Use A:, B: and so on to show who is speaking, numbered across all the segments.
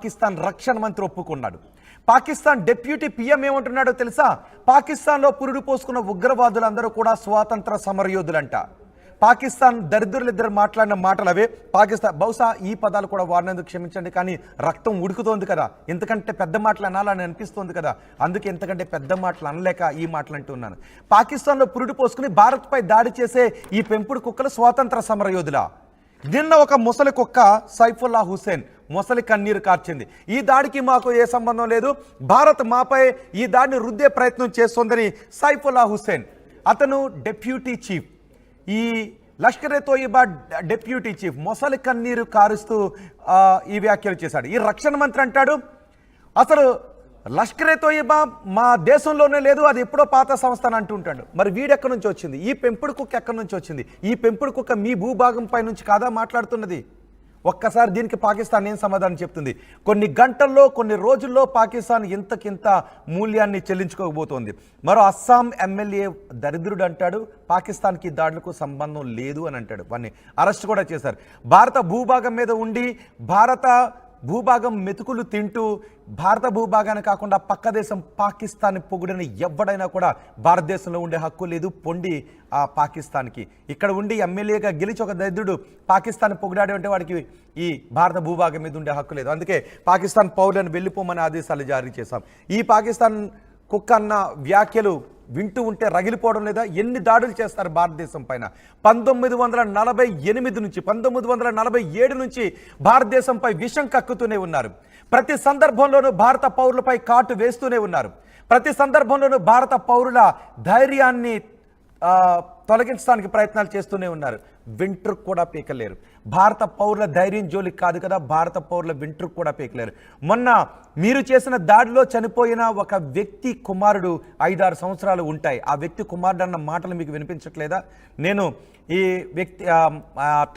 A: పాకిస్తాన్ రక్షణ మంత్రి ఒప్పుకున్నాడు. పాకిస్తాన్ డిప్యూటీ పీఎం ఏమంటున్నాడో తెలుసా? పాకిస్తాన్లో పురుడు పోసుకున్న ఉగ్రవాదులందరూ కూడా స్వాతంత్ర సమరయోధులంట. పాకిస్తాన్ దరిద్రులిద్దరు మాట్లాడిన మాటలు అవే. పాకిస్తాన్ బహుశా ఈ పదాలు కూడా వాడినందుకు క్షమించండి, కానీ రక్తం ఉడుకుతోంది కదా, ఎంతకంటే పెద్ద మాటలు అనాలని అనిపిస్తోంది కదా, అందుకే ఎంతకంటే పెద్ద మాటలు అనలేక ఈ మాటలు అంటున్నాను. పాకిస్తాన్లో పురుడు పోసుకుని భారత్పై దాడి చేసే ఈ పెంపుడు కుక్కలు స్వాతంత్ర సమరయోధులా? నిన్న ఒక ముసలి కుక్క సైఫుల్లా హుసేన్ ముసలి కన్నీరు కార్చింది. ఈ దాడికి మాకు ఏ సంబంధం లేదు, భారత్ మాపై ఈ దాడిని రుద్దే ప్రయత్నం చేస్తోందని సైఫుల్లా హుసేన్, అతను డిప్యూటీ చీఫ్, ఈ లష్కర్-ఏ-తోయిబా డిప్యూటీ చీఫ్ ముసలి కన్నీరు కారుస్తూ ఈ వ్యాఖ్యలు చేశాడు. ఈ రక్షణ మంత్రి అంటాడు అసలు లష్కర్-ఏ-తోయిబా మా దేశంలోనే లేదు, అది ఎప్పుడో పాత సంస్థ అని అంటుంటాడు. మరి వీడెక్కడి నుంచి వచ్చింది? ఈ పెంపుడు కుక్క ఎక్కడి నుంచి వచ్చింది? ఈ పెంపుడు కుక్క మీ భూభాగం పై నుంచి కాదా మాట్లాడుతున్నది? ఒక్కసారి దీనికి పాకిస్తాన్ ఏం సమాధానం చెప్తుంది? కొన్ని గంటల్లో కొన్ని రోజుల్లో పాకిస్తాన్ ఇంతకింత మూల్యాన్ని చెల్లించుకోకపోతోంది. మరో అస్సాం ఎమ్మెల్యే దరిద్రుడు అంటాడు పాకిస్తాన్కి దాడులకు సంబంధం లేదు అని అంటాడు. వాడిని అరెస్ట్ కూడా చేశారు. భారత భూభాగం మీద ఉండి భారత భూభాగం మెతుకులు తింటూ భారత భూభాగాన్ని కాకుండా పక్క దేశం పాకిస్తాన్ పొగిడిన ఎవడైనా కూడా భారతదేశంలో ఉండే హక్కు లేదు. పొండి ఆ పాకిస్తాన్కి. ఇక్కడ ఉండి ఎమ్మెల్యేగా గెలిచి ఒక దరిద్రుడు పాకిస్తాన్ పొగిడాడు అంటే వాడికి ఈ భారత భూభాగం మీద ఉండే హక్కు లేదు. అందుకే పాకిస్తాన్ పౌరులను వెళ్ళిపోమని ఆదేశాలు జారీ చేశాం. ఈ పాకిస్తాన్ కుక్క అన్న వ్యాఖ్యలు వింటూ ఉంటే రగిలిపోవడం లేదా? ఎన్ని దాడులు చేస్తారు భారతదేశం పైన? 1948 నుంచి 1947 నుంచి భారతదేశంపై విషం కక్కుతూనే ఉన్నారు. ప్రతి సందర్భంలోనూ భారత పౌరులపై కాటు వేస్తూనే ఉన్నారు. ప్రతి సందర్భంలోనూ భారత పౌరుల ధైర్యాన్ని తొలగించడానికి ప్రయత్నాలు చేస్తూనే ఉన్నారు. వెంట్రుకు కూడా పీకలేరు. భారత పౌరుల ధైర్యం జోలికి కాదు కదా, భారత పౌరుల వెంట్రుకు కూడా పీకలేరు. మొన్న మీరు చేసిన దాడిలో చనిపోయిన ఒక వ్యక్తి కుమారుడు 5-6 సంవత్సరాలు ఉంటాయి. ఆ వ్యక్తి కుమారుడు అన్న మాటలు మీకు వినిపించట్లేదా? నేను ఈ వ్యక్తి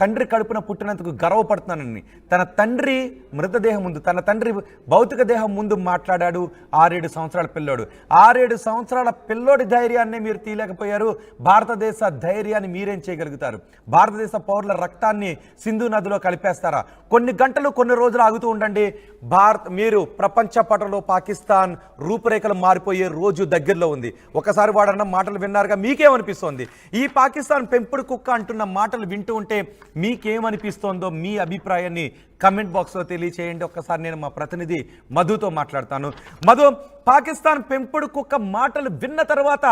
A: తండ్రి కడుపున పుట్టినందుకు గర్వపడుతున్నానని తన తండ్రి మృతదేహం ముందు, తన తండ్రి భౌతిక దేహం ముందు మాట్లాడాడు 6-7 సంవత్సరాల పిల్లోడు. 6-7 సంవత్సరాల పిల్లోడి ధైర్యాన్ని మీరు తీయలేకపోయారు. భారతదేశ ధైర్యాన్ని మీరేం చేయగలుగుతారు? భారతదేశ పౌరుల రక్తాన్ని సింధు నదిలో కలిపేస్తారా? కొన్ని గంటలు కొన్ని రోజులు ఆగుతూ ఉండండి. మీరు ప్రపంచ పటంలో పాకిస్తాన్ రూపురేఖలు మారిపోయే రోజు దగ్గరలో ఉంది. ఒకసారి వాడన్న మాటలు విన్నారుగా, మీకేమనిపిస్తోంది? ఈ పాకిస్తాన్ పెంపుడు కుక్క అంటున్న మాటలు వింటూ ఉంటే మీకేమనిపిస్తోందో మీ అభిప్రాయాన్ని కమెంట్ బాక్స్లో తెలియచేయండి. ఒక్కసారి నేను మా ప్రతినిధి మధుతో మాట్లాడతాను. మధు, పాకిస్తాన్ పెంపుడు కుక్క మాటలు విన్న తర్వాత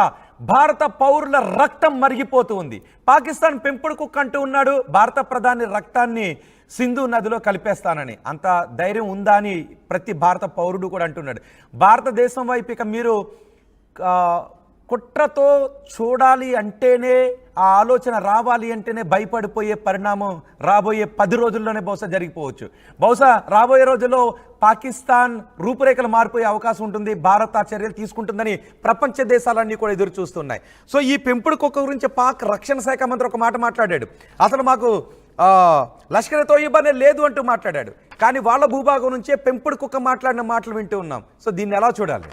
A: భారత పౌరుల రక్తం మరిగిపోతూ ఉంది. పాకిస్తాన్ పెంపుడు కుక్క అంటూ ఉన్నాడు భారత ప్రధాని రక్తాన్ని సింధు నదిలో కలిపేస్తానని. అంత ధైర్యం ఉందా అని ప్రతి భారత పౌరుడు కూడా అంటున్నాడు. భారతదేశం వైపు ఇక మీరు కుట్రతో చూడాలి అంటేనే, ఆ ఆలోచన రావాలి అంటేనే భయపడిపోయే పరిణామం రాబోయే 10 రోజుల్లోనే బహుశా జరిగిపోవచ్చు. బహుశా రాబోయే రోజుల్లో పాకిస్తాన్ రూపురేఖలు మారిపోయే అవకాశం ఉంటుంది. భారత్ ఆ చర్యలు తీసుకుంటుందని ప్రపంచ దేశాలన్నీ కూడా ఎదురు చూస్తున్నాయి. సో ఈ పెంపుడు కుక్క గురించి పాక్ రక్షణ శాఖ మంత్రి ఒక మాట మాట్లాడాడు. అసలు మాకు లష్కర్-ఏ-తోయిబానే లేదు అంటూ మాట్లాడాడు. కానీ వాళ్ళ భూభాగం నుంచే పెంపుడు కుక్క మాట్లాడిన మాటలు వింటూ ఉన్నాం. సో దీన్ని ఎలా చూడాలి?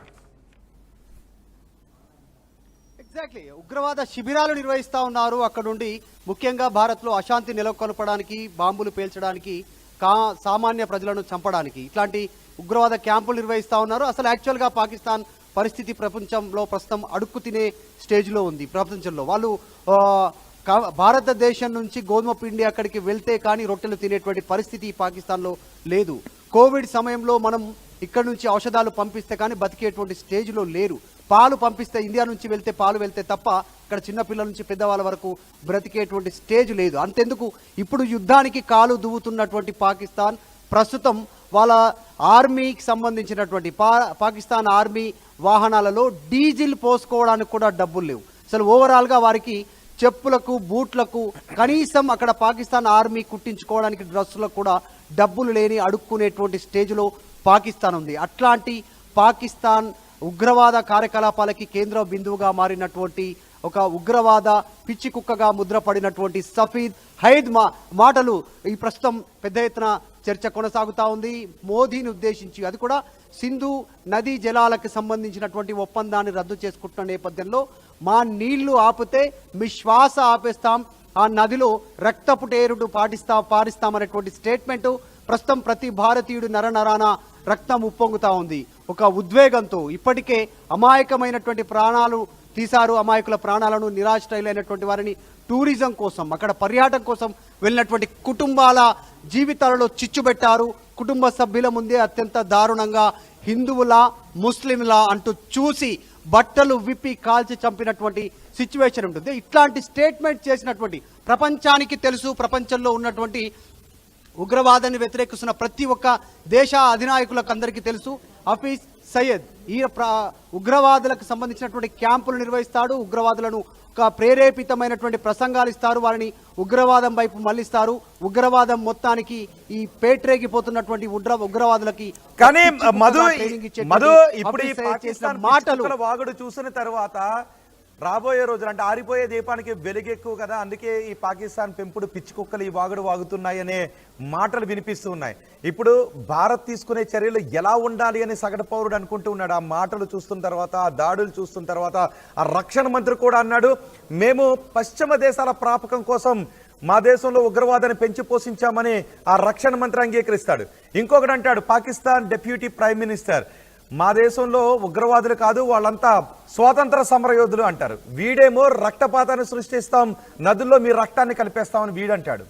B: ఎగ్జాక్ట్లీ, ఉగ్రవాద శిబిరాలు నిర్వహిస్తూ ఉన్నారు. అక్కడ నుండి ముఖ్యంగా భారత్లో అశాంతి నెలకొల్పడానికి, బాంబులు పేల్చడానికి, సామాన్య ప్రజలను చంపడానికి ఇట్లాంటి ఉగ్రవాద క్యాంపులు నిర్వహిస్తూ ఉన్నారు. అసలు యాక్చువల్గా పాకిస్తాన్ పరిస్థితి ప్రపంచంలో ప్రస్తుతం అడుక్కు తినే స్టేజ్లో ఉంది. ప్రపంచంలో వాళ్ళు భారతదేశం నుంచి గోధుమ పిండి అక్కడికి వెళ్తే కానీ రొట్టెలు తినేటువంటి పరిస్థితి పాకిస్తాన్లో లేదు. కోవిడ్ సమయంలో మనం ఇక్కడ నుంచి ఔషధాలు పంపిస్తే కానీ బతికేటువంటి స్టేజ్లో లేరు. పాలు పంపిస్తే, ఇండియా నుంచి వెళ్తే పాలు వెళ్తే తప్ప ఇక్కడ చిన్నపిల్లల నుంచి పెద్దవాళ్ళ వరకు బ్రతికేటువంటి స్టేజ్ లేదు. అంతెందుకు, ఇప్పుడు యుద్ధానికి కాలు దువ్వుతున్నటువంటి పాకిస్తాన్ ప్రస్తుతం వాళ్ళ ఆర్మీకి సంబంధించినటువంటి పాకిస్తాన్ ఆర్మీ వాహనాలలో డీజిల్ పోసుకోవడానికి కూడా డబ్బులు లేవు. అసలు ఓవరాల్గా వారికి చెప్పులకు, బూట్లకు, కనీసం అక్కడ పాకిస్తాన్ ఆర్మీ కుట్టించుకోవడానికి డ్రెస్సులకు కూడా డబ్బులు లేని అడుక్కునేటువంటి స్టేజ్లో పాకిస్తాన్ ఉంది. అట్లాంటి పాకిస్తాన్ ఉగ్రవాద కార్యకలాపాలకి కేంద్ర బిందువుగా మారినటువంటి, ఒక ఉగ్రవాద పిచ్చి కుక్కగా ముద్రపడినటువంటి సఫీద్ హైద్ మాటలు ఈ ప్రస్తుతం పెద్ద ఎత్తున చర్చ కొనసాగుతూ ఉంది. మోదీని ఉద్దేశించి, అది కూడా సింధు నదీ జలాలకు సంబంధించినటువంటి ఒప్పందాన్ని రద్దు చేసుకుంటున్న నేపథ్యంలో మా నీళ్లు ఆపితే మీ శ్వాస ఆపేస్తాం, ఆ నదిలో రక్తపు టేరుడు పారిస్తామనేటువంటి స్టేట్మెంట్ ప్రస్తుతం ప్రతి భారతీయుడు నరనరాన రక్తం ఉప్పొంగుతా ఉంది ఒక ఉద్వేగంతో. ఇప్పటికే అమాయకమైనటువంటి ప్రాణాలు తీశారు, అమాయకుల ప్రాణాలను, నిరాశ్రయులైనటువంటి వారిని టూరిజం కోసం, అక్కడ పర్యాటకం కోసం వెళ్ళినటువంటి కుటుంబాల జీవితాలలో చిచ్చుబెట్టారు. కుటుంబ సభ్యుల ముందే అత్యంత దారుణంగా హిందువులా ముస్లింలా అంటూ చూసి బట్టలు విప్పి కాల్చి చంపినటువంటి సిచ్యువేషన్ ఉంటుంది. ఇట్లాంటి స్టేట్మెంట్ చేసినటువంటి ప్రపంచానికి తెలుసు, ప్రపంచంలో ఉన్నటువంటి ఉగ్రవాదాన్ని వ్యతిరేకిస్తున్న ప్రతి ఒక్క దేశ అధినాయకులకు అందరికీ తెలుసు. హఫీజ్ సయ్యద్ ఈ ఉగ్రవాదులకు సంబంధించినటువంటి క్యాంపులు నిర్వహిస్తాడు, ఉగ్రవాదులను ఒక ప్రేరేపితమైనటువంటి ప్రసంగాలు ఇస్తారు, వారిని ఉగ్రవాదం వైపు మళ్లిస్తారు. ఉగ్రవాదం మొత్తానికి ఈ పేట్రేగిపోతున్నటువంటి ఉగ్రవాదులకి
A: కానీ మధు ఇప్పుడు ఈ పాకిస్తాన్
B: మాటలు
A: వాగుడు చూసిన తర్వాత రాబోయే రోజులు అంటే ఆరిపోయే దీపానికి వెలుగెక్కువ కదా, అందుకే ఈ పాకిస్తాన్ పెంపుడు పిచ్చి కుక్కలు ఈ వాగుడు వాగుతున్నాయి అనే మాటలు వినిపిస్తూ ఉన్నాయి. ఇప్పుడు భారత్ తీసుకునే చర్యలు ఎలా ఉండాలి అని సగటు పౌరుడు అనుకుంటూ ఉన్నాడు. ఆ మాటలు చూస్తున్న తర్వాత, ఆ దాడులు చూస్తున్న తర్వాత, ఆ రక్షణ మంత్రి కూడా అన్నాడు, మేము పశ్చిమ దేశాల ప్రాపకం కోసం మా దేశంలో ఉగ్రవాదాన్ని పెంచి పోషించామని ఆ రక్షణ మంత్రి అంగీకరిస్తాడు. ఇంకొకటి అంటాడు పాకిస్తాన్ డిప్యూటీ ప్రైమ్ మినిస్టర్, మా దేశంలో ఉగ్రవాదులు కాదు, వాళ్ళంతా స్వాతంత్ర సమరయోధులు అంటారు. వీడేమో రక్తపాతాన్ని సృష్టిస్తాం, నదుల్లో మీ రక్తాన్ని కలిపేస్తామని వీడంటాడు.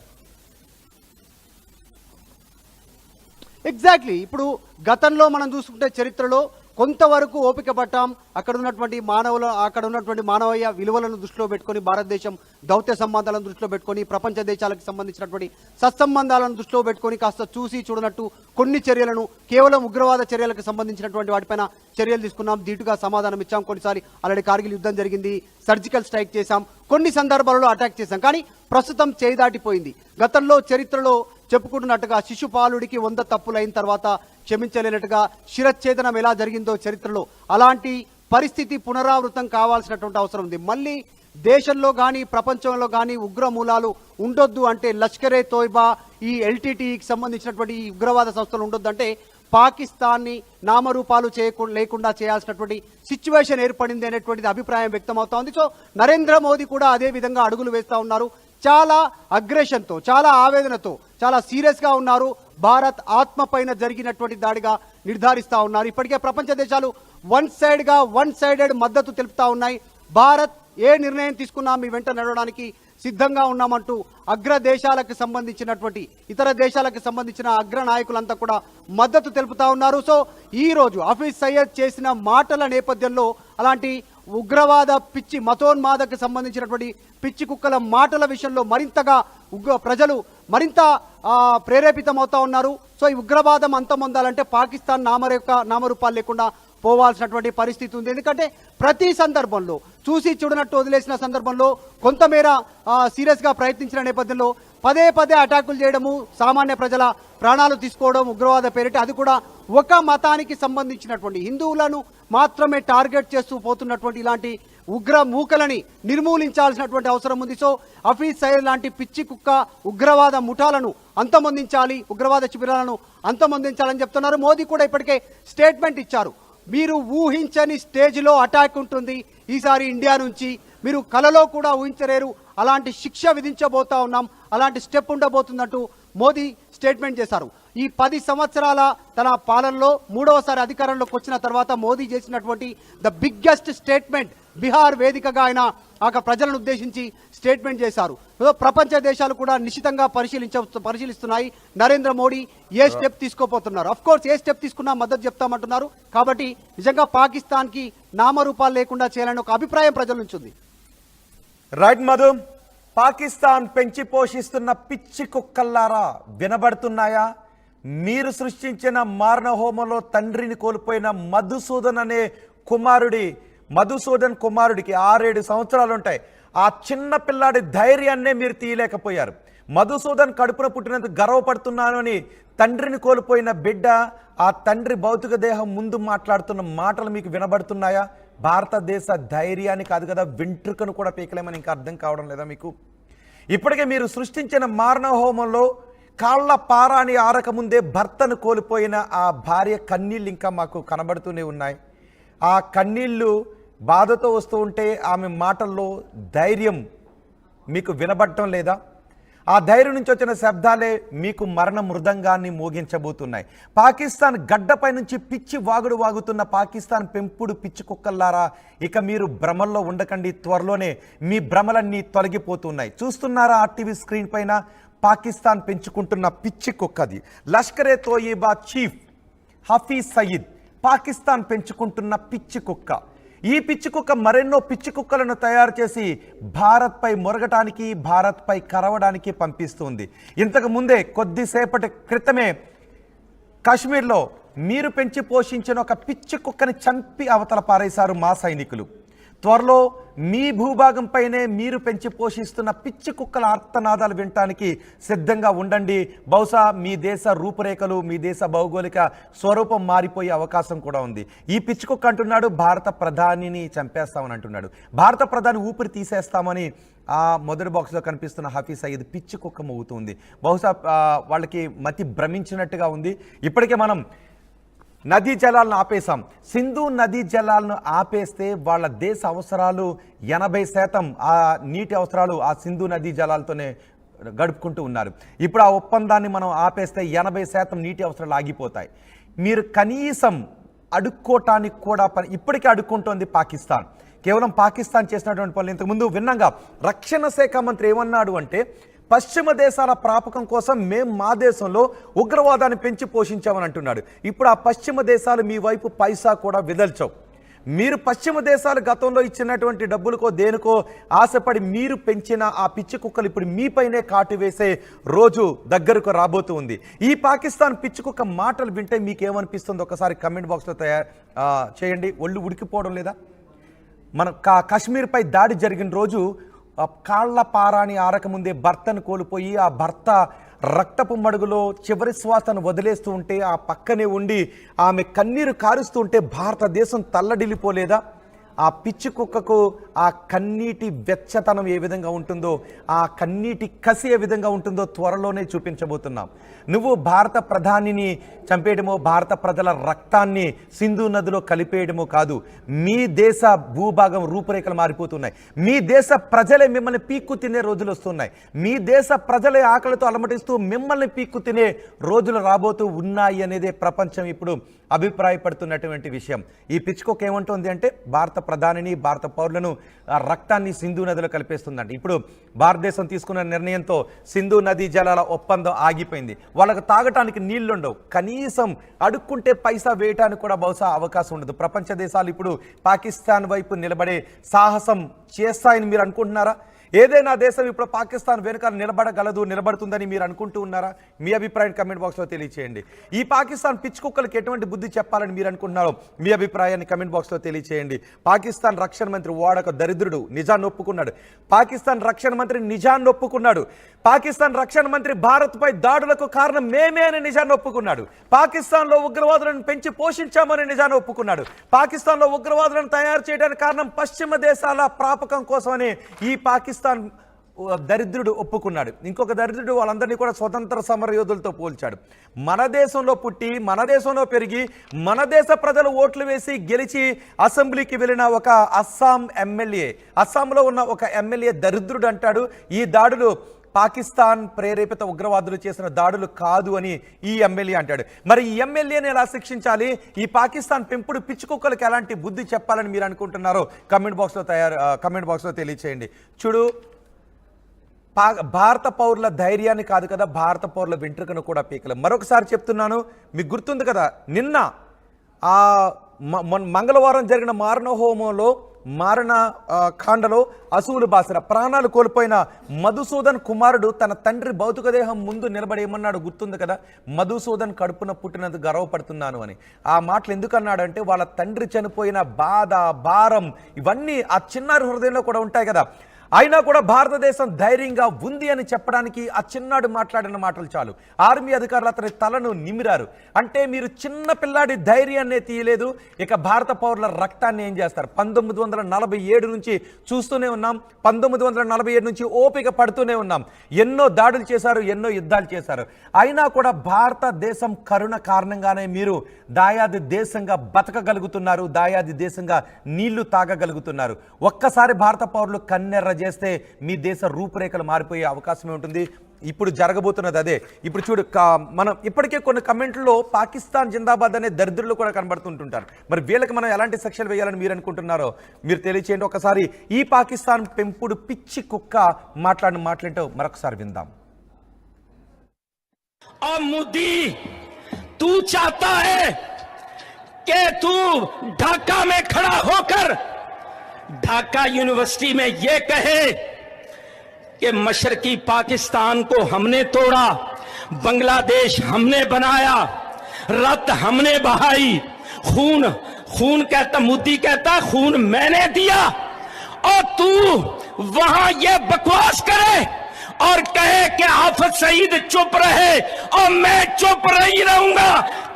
B: ఎగ్జాక్ట్లీ. ఇప్పుడు గతంలో మనం చూసుకుంటే చరిత్రలో కొంతవరకు ఓపిక పట్టాం. అక్కడ ఉన్నటువంటి మానవీయ విలువలను దృష్టిలో పెట్టుకొని, భారతదేశం దౌత్య సంబంధాలను దృష్టిలో పెట్టుకొని, ప్రపంచ దేశాలకు సంబంధించినటువంటి సత్సంబంధాలను దృష్టిలో పెట్టుకొని కాస్త చూసి చూడనట్టు కొన్ని చర్యలను, కేవలం ఉగ్రవాద చర్యలకు సంబంధించినటువంటి వాటిపైన చర్యలు తీసుకున్నాం, ధీటుగా సమాధానం ఇచ్చాం. కొన్నిసారి ఆల్రెడీ కార్గిల్ యుద్ధం జరిగింది, సర్జికల్ స్ట్రైక్ చేశాం, కొన్ని సందర్భాలలో అటాక్ చేశాం. కానీ ప్రస్తుతం చేయి దాటిపోయింది. గతంలో చరిత్రలో చెప్పుకుంటున్నట్టుగా శిశుపాలుడికి 100 తప్పులైన తర్వాత క్షమించలేనట్టుగా శిరచ్ఛేదనం ఎలా జరిగిందో చరిత్రలో, అలాంటి పరిస్థితి పునరావృతం కావాల్సినటువంటి అవసరం ఉంది. మళ్ళీ దేశంలో కానీ ప్రపంచంలో కానీ ఉగ్ర మూలాలు ఉండొద్దు అంటే, లష్కరే తోయిబా, ఈ ఎల్టీటీకి సంబంధించినటువంటి ఈ ఉగ్రవాద సంస్థలు ఉండొద్దు అంటే పాకిస్తాన్ని నామరూపాలు లేకుండా చేయాల్సినటువంటి సిచ్యువేషన్ ఏర్పడింది అనేటువంటిది అభిప్రాయం వ్యక్తమవుతోంది. సో నరేంద్ర మోదీ కూడా అదే విధంగా అడుగులు వేస్తూ ఉన్నారు. చాలా అగ్రెషన్తో, చాలా ఆవేదనతో, చాలా సీరియస్గా ఉన్నారు. భారత్ ఆత్మ పైన జరిగినటువంటి దాడిగా నిర్ధారిస్తూ ఉన్నారు. ఇప్పటికే ప్రపంచ దేశాలు వన్ సైడెడ్ మద్దతు తెలుపుతా ఉన్నాయి. భారత్ ఏ నిర్ణయం తీసుకున్నా మీ వెంట నడవడానికి సిద్ధంగా ఉన్నామంటూ అగ్ర దేశాలకు సంబంధించినటువంటి, ఇతర దేశాలకు సంబంధించిన అగ్ర నాయకులంతా కూడా మద్దతు తెలుపుతా ఉన్నారు. సో ఈ రోజు హఫీజ్ సయ్యద్ చేసిన మాటల నేపథ్యంలో అలాంటి ఉగ్రవాద పిచ్చి మతోన్మాదకు సంబంధించినటువంటి పిచ్చి కుక్కల మాటల విషయంలో మరింతగా ప్రజలు మరింత ప్రేరేపితం అవుతా ఉన్నారు. సో ఈ ఉగ్రవాదం అంతమొందాలంటే పాకిస్తాన్ నామరూపాలు లేకుండా పోవాల్సినటువంటి పరిస్థితి ఉంది. ఎందుకంటే ప్రతి సందర్భంలో చూసి చూడనట్టు వదిలేసిన సందర్భంలో కొంతమేర సీరియస్గా ప్రయత్నించిన నేపథ్యంలో పదే అటాకులు చేయడము, సామాన్య ప్రజల ప్రాణాలు తీసుకోవడం ఉగ్రవాద పేరిట, అది కూడా ఒక మతానికి సంబంధించినటువంటి హిందువులను మాత్రమే టార్గెట్ చేస్తూ పోతున్నటువంటి ఇలాంటి ఉగ్ర మూకలని నిర్మూలించాల్సినటువంటి అవసరం ఉంది. సో హఫీజ్ సయ్యద్ లాంటి పిచ్చి కుక్క ఉగ్రవాద ముఠాలను అంతమొందించాలి, ఉగ్రవాద శిబిరాలను అంతమొందించాలని చెప్తున్నారు. మోదీ కూడా ఇప్పటికే స్టేట్మెంట్ ఇచ్చారు, మీరు ఊహించని స్టేజ్లో అటాక్ ఉంటుంది ఈసారి ఇండియా నుంచి, మీరు కలలో కూడా ఊహించలేరు, అలాంటి శిక్ష విధించబోతా ఉన్నాం, అలాంటి స్టెప్ ఉండబోతుందంటూ మోదీ స్టేట్మెంట్ చేశారు. ఈ 10 సంవత్సరాల తన పాలనలో 3వసారి అధికారంలోకి వచ్చిన తర్వాత మోదీ చేసినటువంటి ద బిగ్గెస్ట్ స్టేట్మెంట్, బీహార్ వేదికగా ఆయన ప్రజలను ఉద్దేశించి స్టేట్మెంట్ చేశారు. ప్రపంచ దేశాలు కూడా నిశితంగా పరిశీలిస్తున్నాయి నరేంద్ర మోడీ ఏ స్టెప్ తీసుకోపోతున్నారు. అఫ్ కోర్స్ ఏ స్టెప్ తీసుకున్నా మద్దతు చెప్తామంటున్నారు. కాబట్టి నిజంగా పాకిస్తాన్ కి నామరూపాలు లేకుండా చేయాలని ఒక అభిప్రాయం ప్రజల నుంచి ఉంది.
A: రైట్ మధు, పాకిస్తాన్ పెంచి పోషిస్తున్న పిచ్చి కుక్కల్లారా వినబడుతున్నాయా? మీరు సృష్టించిన మారణ హోమంలో తండ్రిని కోల్పోయిన మధుసూదన్ కుమారుడికి 6-7 సంవత్సరాలు ఉంటాయి. ఆ చిన్న పిల్లాడి ధైర్యాన్నే మీరు తీయలేకపోయారు. మధుసూదన్ కడుపున పుట్టినందుకు గర్వపడుతున్నాను అని తండ్రిని కోల్పోయిన బిడ్డ ఆ తండ్రి భౌతిక దేహం ముందు మాట్లాడుతున్న మాటలు మీకు వినబడుతున్నాయా? భారతదేశ ధైర్యాన్ని కాదు కదా, వెంట్రుకను కూడా పీకలేమని ఇంకా అర్థం కావడం లేదా మీకు? ఇప్పటికే మీరు సృష్టించిన మారణ హోమంలో కాళ్ళ పారాని ఆరకముందే భర్తను కోల్పోయిన ఆ భార్య కన్నీళ్ళు ఇంకా మాకు కనబడుతూనే ఉన్నాయి. ఆ కన్నీళ్ళు బాధతో వస్తూ ఉంటే ఆమె మాటల్లో ధైర్యం మీకు వినబడటం లేదా? ఆ ధైర్యం నుంచి వచ్చిన శబ్దాలే మీకు మరణ మృదంగాన్ని మోగించబోతున్నాయి. పాకిస్తాన్ గడ్డపై నుంచి పిచ్చి వాగుడు వాగుతున్న పాకిస్తాన్ పెంపుడు పిచ్చి కుక్కల్లారా, ఇక మీరు భ్రమల్లో ఉండకండి. త్వరలోనే మీ భ్రమలన్నీ తొలగిపోతున్నాయి. చూస్తున్నారా ఆ టీవీ స్క్రీన్ పైన పాకిస్తాన్ పెంచుకుంటున్న పిచ్చి కుక్కది. లష్కరే తోయిబా చీఫ్ హఫీజ్ సయీద్ పాకిస్తాన్ పెంచుకుంటున్న పిచ్చి కుక్క. ఈ పిచ్చి కుక్క మరెన్నో పిచ్చి కుక్కలను తయారు చేసి భారత్పై మొరగటానికి, భారత్పై కరవడానికి పంపిస్తుంది. ఇంతకు ముందే కొద్దిసేపటి క్రితమే కాశ్మీర్లో మీరు పెంచి పోషించిన ఒక పిచ్చి కుక్కని చంపి అవతల పారేశారు మా సైనికులు. త్వరలో మీ భూభాగంపైనే మీరు పెంచి పోషిస్తున్న పిచ్చి కుక్కల ఆర్తనాదాలు వినటానికి సిద్ధంగా ఉండండి. బహుశా మీ దేశ రూపురేఖలు, మీ దేశ భౌగోళిక స్వరూపం మారిపోయే అవకాశం కూడా ఉంది. ఈ పిచ్చి కుక్క అంటున్నాడు భారత ప్రధానిని చంపేస్తామని అంటున్నాడు. భారత ప్రధాని ఊపిరి తీసేస్తామని ఆ మొదటి బాక్స్లో కనిపిస్తున్న హఫీజ్ సయీద్ పిచ్చి కుక్క మోగుతుంది. బహుశా వాళ్ళకి మతి భ్రమించినట్టుగా ఉంది. ఇప్పటికే మనం నదీ జలాలను ఆపేశాం. సింధు నదీ జలాలను ఆపేస్తే వాళ్ళ దేశ అవసరాలు 80% ఆ నీటి అవసరాలు ఆ సింధు నదీ జలాలతోనే గడుపుకుంటూ ఉన్నారు. ఇప్పుడు ఆ ఒప్పందాన్ని మనం ఆపేస్తే 80% నీటి అవసరాలు ఆగిపోతాయి. మీరు కనీసం అడుక్కోవటానికి కూడా ఇప్పటికే అడుక్కుంటోంది పాకిస్తాన్. కేవలం పాకిస్తాన్ చేసినటువంటి పనులు ఇంతకుముందు విన్నాగా. రక్షణ శాఖ మంత్రి ఏమన్నాడు అంటే, పశ్చిమ దేశాల ప్రాపకం కోసం మేము మా దేశంలో ఉగ్రవాదాన్ని పెంచి పోషించామని అంటున్నాడు. ఇప్పుడు ఆ పశ్చిమ దేశాలు మీ వైపు పైసా కూడా విదల్చవు. మీరు పశ్చిమ దేశాలు గతంలో ఇచ్చినటువంటి డబ్బులకో దేనికో ఆశపడి మీరు పెంచిన ఆ పిచ్చి కుక్కలు ఇప్పుడు మీపైనే కాటు వేసే రోజు దగ్గరకు రాబోతూ ఉంది. ఈ పాకిస్తాన్ పిచ్చి కుక్క మాటలు వింటే మీకేమనిపిస్తుందో ఒకసారి కమెంట్ బాక్స్లో చేయండి. ఒళ్ళు ఉడికిపోవడం లేదా? మన కాశ్మీర్పై దాడి జరిగిన రోజు కాళ్ల పారాని ఆరకముందే భర్తను కోల్పోయి ఆ భర్త రక్తపు మడుగులో చివరి శ్వాసను వదిలేస్తూ ఉంటే ఆ పక్కనే ఉండి ఆమె కన్నీరు కారుస్తూ ఉంటే భారతదేశం తల్లడిల్లిపోలేదా? ఆ పిచ్చి కుక్కకు ఆ కన్నీటి వెచ్చతనం ఏ విధంగా ఉంటుందో, ఆ కన్నీటి కసి ఏ విధంగా ఉంటుందో త్వరలోనే చూపించబోతున్నాం. నువ్వు భారత ప్రధానిని చంపేయడమో, భారత ప్రజల రక్తాన్ని సింధు నదిలో కలిపేయడమో కాదు. మీ దేశ భూభాగం రూపురేఖలు మారిపోతున్నాయి. మీ దేశ ప్రజలే మిమ్మల్ని పీక్కు తినే రోజులు వస్తున్నాయి. మీ దేశ ప్రజలే ఆకలితో అలమటిస్తూ మిమ్మల్ని పీక్కు తినే రోజులు రాబోతూ ఉన్నాయి అనేదే ప్రపంచం ఇప్పుడు అభిప్రాయపడుతున్నటువంటి విషయం. ఈ పిచ్చుకోక ఏమంటుంది అంటే భారత ప్రధానిని, భారత పౌరులను రక్తాన్ని సింధు నదిలో కలిపేస్తుందండి. ఇప్పుడు భారతదేశం తీసుకున్న నిర్ణయంతో సింధు నదీ జలాల ఒప్పందం ఆగిపోయింది. వాళ్ళకు తాగటానికి నీళ్లుండవు. కనీసం అడుక్కుంటే పైసా వేయటానికి కూడా బహుశా అవకాశం ఉండదు. ప్రపంచ దేశాలు ఇప్పుడు పాకిస్తాన్ వైపు నిలబడే సాహసం చేస్తాయని మీరు అనుకుంటున్నారా? ఏదైనా దేశం ఇప్పుడు పాకిస్తాన్ వెనుక నిలబడుతుందని మీరు అనుకుంటూ ఉన్నారా? మీ అభిప్రాయం కమెంట్ బాక్స్లో తెలియచేయండి. ఈ పాకిస్తాన్ పిచ్చి కుక్కలకి ఎటువంటి బుద్ధి చెప్పాలని మీరు అనుకుంటున్నారో మీ అభిప్రాయాన్ని కమెంట్ బాక్స్లో తెలియచేయండి. పాకిస్తాన్ రక్షణ మంత్రి వాడొక దరిద్రుడు, నిజాన్ని ఒప్పుకున్నాడు. పాకిస్తాన్ రక్షణ మంత్రి నిజాన్ని ఒప్పుకున్నాడు. పాకిస్తాన్ రక్షణ మంత్రి భారత్పై దాడులకు కారణం మేమే అని నిజాన్ని ఒప్పుకున్నాడు. పాకిస్తాన్లో ఉగ్రవాదులను పెంచి పోషించామని నిజాన్ని ఒప్పుకున్నాడు. పాకిస్తాన్లో ఉగ్రవాదులను తయారు చేయడానికి కారణం పశ్చిమ దేశాల ప్రాపకం కోసమని ఈ పాకిస్తాన్ దరిద్రుడు ఒప్పుకున్నాడు. ఇంకొక దరిద్రుడు వాళ్ళందరినీ కూడా స్వతంత్ర సమర యోధులతో పోల్చాడు. మన దేశంలో పుట్టి, మన దేశంలో పెరిగి, మన దేశ ప్రజలు ఓట్లు వేసి గెలిచి అసెంబ్లీకి వెళ్ళిన ఒక అస్సాంలో ఉన్న ఒక ఎమ్మెల్యే దరిద్రుడు అంటాడు ఈ దాడులు పాకిస్తాన్ ప్రేరేపిత ఉగ్రవాదులు చేసిన దాడులు కాదు అని ఈ ఎమ్మెల్యే అంటాడు. మరి ఈ ఎమ్మెల్యేని ఎలా శిక్షించాలి? ఈ పాకిస్తాన్ పెంపుడు పిచ్చి కుక్కలకు ఎలాంటి బుద్ధి చెప్పాలని మీరు అనుకుంటున్నారో కమెంట్ బాక్స్లో తెలియచేయండి. చూడు, భారత పౌరుల ధైర్యాన్ని కాదు కదా, భారత పౌరుల వెంట్రుకను కూడా పీకలేదు. మరొకసారి చెప్తున్నాను, మీకు గుర్తుంది కదా, నిన్న మంగళవారం జరిగిన మారణ కాండలో అసువులు బాసిన ప్రాణాలు కోల్పోయిన మధుసూదన్ కుమారుడు తన తండ్రి భౌతిక దేహం ముందు నిలబడి ఏమన్నాడు గుర్తుంది కదా? మధుసూదన్ కడుపున పుట్టినందుకు గర్వపడుతున్నాను అని. ఆ మాటలు ఎందుకు అన్నాడంటే వాళ్ళ తండ్రి చనిపోయిన బాధ, భారం ఇవన్నీ ఆ చిన్నారి హృదయంలో కూడా ఉంటాయి కదా. అయినా కూడా భారతదేశం ధైర్యంగా ఉంది అని చెప్పడానికి ఆ చిన్నాడు మాట్లాడిన మాటలు చాలు. ఆర్మీ అధికారులు అతని తలను నిమిరారు. అంటే మీరు చిన్న పిల్లాడి ధైర్యాన్నే తీయలేదు, ఇక భారత పౌరుల రక్తాన్ని ఏం చేస్తారు? 1947 నుంచి చూస్తూనే ఉన్నాం. 1947 నుంచి ఓపిక పడుతూనే ఉన్నాం. ఎన్నో దాడులు చేశారు, ఎన్నో యుద్ధాలు చేశారు. అయినా కూడా భారతదేశం కరుణ కారణంగానే మీరు దాయాది దేశంగా బతకగలుగుతున్నారు, దాయాది దేశంగా నీళ్లు తాగగలుగుతున్నారు. ఒక్కసారి భారత పౌరులు కన్నెర్ర చేస్తే మీ దేశ రూపురేఖలు మారిపోయే అవకాశమే ఉంటుంది. ఇప్పుడు జరగబోతున్నది అదే. ఇప్పుడు చూడు మనం ఇప్పటికే కొన్ని కమెంట్లో పాకిస్తాన్ జిందాబాద్ అనే దరిద్రులు కూడా కనబడుతుంటుంటారు. మరి వీళ్ళకి మనం ఎలాంటి శిక్షలు వేయాలని మీరు అనుకుంటున్నారో మీరు తెలియచేయండి. ఒకసారి ఈ పాకిస్తాన్ పెంపుడు పిచ్చి కుక్క మాట్లాడిన మాటలేంటో మరొకసారి విందాం.
C: मोदी तू चाहता है कि तू ढाका में खड़ा होकर ढाका यूनिवर्सिटी में यह कहे कि मशरकी पाकिस्तान को हमने तोड़ा, बांग्लादेश हमने बनाया, रक्त हमने बहाई, खून खून कहता मोदी कहता खून मैंने दिया, और तू वहां ये बकवास करे और कहे कि आफत सईद चुप रहे और मैं चुप नहीं रहूंगा।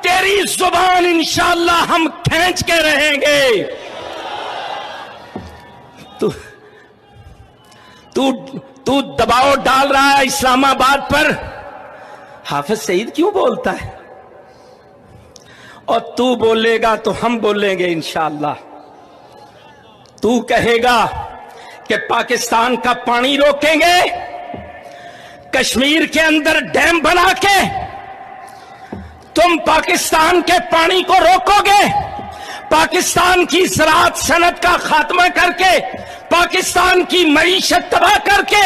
C: तेरी जुबान इंशाअल्लाह हम खींच के रहेंगे। तू दबाव डाल रहा है इस्लामाबाद पर। हाफिज सईद क्यों बोलता है? और तू बोलेगा तो हम बोलेंगे इंशाअल्लाह। तू कहेगा कि पाकिस्तान का पानी रोकेंगे, कश्मीर के अंदर डैम बना के तुम पाकिस्तान के पानी को रोकोगे, पाकिस्तान की ज़राअत सनत का खात्मा करके, पाकिस्तान की मईशत तबाह करके